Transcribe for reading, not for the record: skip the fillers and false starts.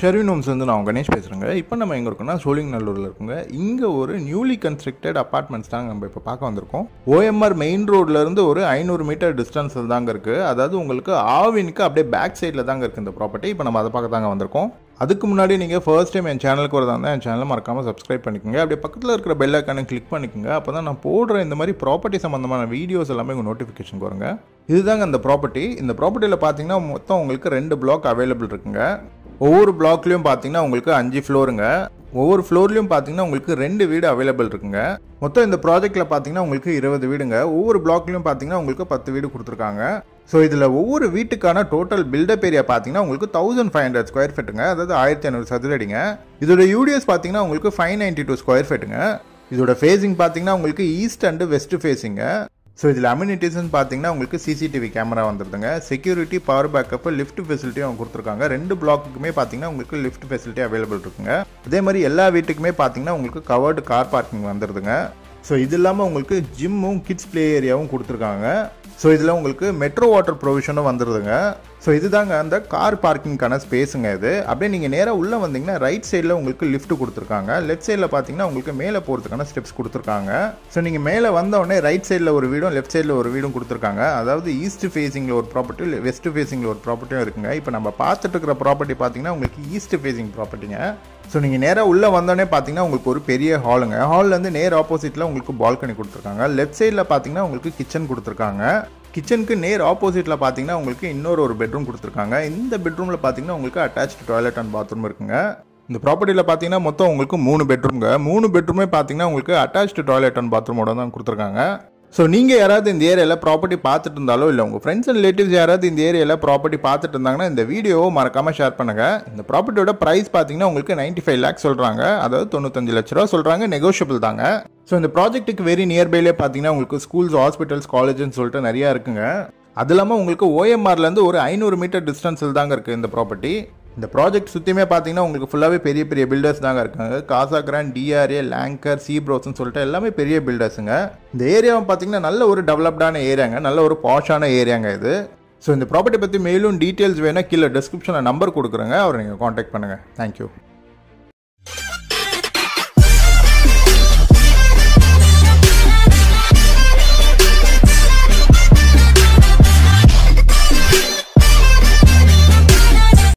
Sherwin Holmes வந்து நான் கணேஷ் பேசுகிறேங்க. இப்போ நம்ம எங்கே இருக்கோம்னா சோழிங்கநல்லூரில் இருக்குங்க. இங்கே ஒரு நியூலி கன்ஸ்ட்ரக்டட் அப்பார்ட்மெண்ட்ஸ் தாங்க நம்ம இப்போ பார்க்க வந்திருக்கோம். OMR மெயின் ரோட்லேருந்து ஒரு 500 மீட்டர் டிஸ்டன்ஸில் தாங்க இருக்குது. அதாவது உங்களுக்கு ஆவினுக்கு அப்படியே பேக் சைடில் தாங்க இருக்குது இந்த ப்ராப்பர்ட்டி. இப்போ நம்ம அதை பார்க்க தாங்க வந்திருக்கோம். அதுக்கு முன்னாடி நீங்கள் ஃபர்ஸ்ட் டைம் என் சேனலுக்கு வரதா இருந்தால் என் சேனலை மறக்காமல் சப்ஸ்கிரைப் பண்ணிக்கோங்க. அப்படியே பக்கத்தில் இருக்கிற பெல் ஐக்கானை கிளிக் பண்ணிக்கோங்க. அப்போ தான் நான் போடுற இந்த மாதிரி ப்ராப்பர்ட்டி சம்மந்தமான வீடியோஸ் எல்லாமே உங்கள் நோட்டிஃபிகேஷன் வருங்க. இதுதாங்க அந்த ப்ராப்பர்ட்டி. இந்த ப்ராப்பர்ட்டியில் பார்த்தீங்கன்னா மொத்தம் உங்களுக்கு 2 பிளாக் அவைலபிள் இருக்குங்க. ஒவ்வொரு பிளாக்லையும் பார்த்தீங்கன்னா உங்களுக்கு 5 ஃப்ளோருங்க. ஒவ்வொரு ஃப்ளோர்லையும் பார்த்தீங்கன்னா உங்களுக்கு 2 வீடு அவைலபிள் இருக்குங்க. மொத்தம் இந்த ப்ராஜெக்ட்டில் பார்த்தீங்கன்னா உங்களுக்கு 20 வீடுங்க. ஒவ்வொரு பிளாக்லையும் பார்த்தீங்கன்னா உங்களுக்கு 10 வீடு கொடுத்துருக்காங்க. ஸோ இதில் ஒவ்வொரு வீட்டுக்கான டோட்டல் பில்டப் ஏரியா பார்த்தீங்கன்னா உங்களுக்கு 1500 ஸ்கொயர் ஃபீட்டுங்க, அதாவது 1500 சதுரடிங்க. இதோட யூடிஎஸ் பார்த்தீங்கன்னா உங்களுக்கு 592 ஸ்கொயர் ஃபீட்டுங்க. இதோட ஃபேஸிங் பார்த்தீங்கன்னா உங்களுக்கு ஈஸ்ட் அண்டு வெஸ்ட் ஃபேஸிங்க. ஸோ இதில் அம்யூனிட்டிஸ்ன்னு பார்த்தீங்கன்னா உங்களுக்கு சிசிடிவி கேமரா வந்துருதுங்க. செக்யூரிட்டி, பவர் பேக்கப், லிஃப்ட் ஃபெசிலிட்டியும் அவங்க கொடுத்துருக்காங்க. 2 பிளாக்குமே பார்த்தீங்கன்னா உங்களுக்கு லிஃப்ட் ஃபெசிலிட்டி அவைலபிள் இருக்குங்க. அதே மாதிரி எல்லா வீட்டுக்குமே பார்த்தீங்கன்னா உங்களுக்கு கவர்டு கார் பார்க்கிங் வந்துடுதுங்க. ஸோ இது இல்லாமல் உங்களுக்கு ஜிம்மும் கிட்ஸ் பிளே ஏரியாவும் கொடுத்துருக்காங்க. ஸோ இதில் உங்களுக்கு மெட்ரோ வாட்டர் ப்ரொவிஷனும் வந்துடுதுங்க. ஸோ இதுதாங்க அந்த கார் பார்க்கிங்கான ஸ்பேஸுங்க இது. அப்படியே நீங்கள் நேராக உள்ளே வந்தீங்கன்னா ரைட் சைடில் உங்களுக்கு லிஃப்ட் கொடுத்துருக்காங்க. லெஃப்ட் சைடில் பார்த்தீங்கன்னா உங்களுக்கு மேலே போகிறதுக்கான ஸ்டெப்ஸ் கொடுத்துருக்காங்க. ஸோ நீங்கள் மேலே வந்தோடனே ரைட் சைடில் ஒரு வீடும் லெஃப்ட் சைடில் ஒரு வீடும் கொடுத்துருக்காங்க. அதாவது ஈஸ்ட் ஃபேஸிங்கில் ஒரு ப்ராப்பர்ட்டி, வெஸ்ட் ஃபேஸிங்கில் ஒரு ப்ராப்பர்ட்டியும் இருக்குங்க. இப்போ நம்ம பார்த்துட்டு இருக்கிற ப்ராப்பர்ட்டி பார்த்தீங்கன்னா உங்களுக்கு ஈஸ்ட் ஃபேஸிங் ப்ராப்பர்ட்டிங்க. ஸோ நீங்கள் நேராக உள்ளே வந்தோடனே பார்த்தீங்கன்னா உங்களுக்கு ஒரு பெரிய ஹாலுங்க. ஹால்லேருந்து நேர் ஆப்போசிட்டில் உங்களுக்கு பால்கனி கொடுத்துருக்காங்க. லெஃப்ட் சைடில் பார்த்தீங்கன்னா உங்களுக்கு கிச்சன் கொடுத்துருக்காங்க. கிச்சனுக்கு நேர் ஆப்போசிட்டில் பார்த்தீங்கன்னா உங்களுக்கு இன்னொரு பெட்ரூம் கொடுத்துருக்காங்க. இந்த பெட்ரூமில் பார்த்தீங்கன்னா உங்களுக்கு அட்டாச்டு டாய்லெட் அண்ட் பாத்ரூம் இருக்குங்க. இந்த ப்ராப்பர்ட்டியில் பார்த்தீங்கன்னா மொத்தம் உங்களுக்கு 3 பெட்ரூம்ங்க. 3 பெட்ரூமே பார்த்தீங்கன்னா உங்களுக்கு அட்டாச்டு டாய்லெட் அண்ட் பாத்ரூமோட தான் கொடுத்துருக்காங்க. ஸோ நீங்கள் யாராவது இந்த ஏரியாவில் ப்ராப்பர்ட்டி பார்த்துட்டு இருந்தாலோ இல்லை உங்கள் ஃப்ரெண்ட்ஸ் அண்ட் ரிலேட்டிவ்ஸ் யாராவது இந்த ஏரியாவில் ப்ராப்பர்ட்டி பார்த்துட்டு இருந்தாங்கன்னா இந்த வீடியோவை மறக்காமல் ஷேர் பண்ணுங்கள். இந்த ப்ராப்பர்ட்டியோட ப்ரைஸ் பார்த்தீங்கன்னா உங்களுக்கு 95 lakhs சொல்கிறாங்க. அதாவது 95 லட்ச ரூபா சொல்கிறாங்க. நெகோஷியபிள் தாங்க. ஸோ இந்த ப்ராஜெக்ட்டுக்கு வெரி நியர்பைலே பார்த்தீங்கன்னா உங்களுக்கு ஸ்கூல்ஸ், ஹாஸ்பிட்டல்ஸ், காலேஜ்னு சொல்லிட்டு நிறையா இருக்குங்க. அது இல்லாமல் உங்களுக்கு OMRலேருந்து ஒரு 500 மீட்டர் டிஸ்டன்ஸில் தாங்க இருக்குது இந்த ப்ராப்பர்ட்டி. இந்த ப்ராஜெக்ட் சுற்றியுமே பார்த்தீங்கன்னா உங்களுக்கு ஃபுல்லாகவே பெரிய பெரிய பில்டர்ஸ் தாங்க இருக்காங்க. காசா கிராண்ட், DRA, லேங்கர், சீப்ரோஸ்ன்னு சொல்லிட்டு எல்லாமே பெரிய பில்டர்ஸுங்க. இந்த ஏரியாவை பார்த்தீங்கன்னா நல்ல ஒரு டெவலப்டான ஏரியாங்க, நல்ல ஒரு பாஷான ஏரியாங்க இது. ஸோ இந்த ப்ராப்பர்ட்டி பற்றி மேலும் டீட்டெயில்ஸ் வேணால் கீழே டிஸ்கிரிப்ஷனில் நம்பர் கொடுக்குறேங்க, அவரை நீங்கள் காண்டாக்ட் பண்ணுங்கள். தேங்க்யூ.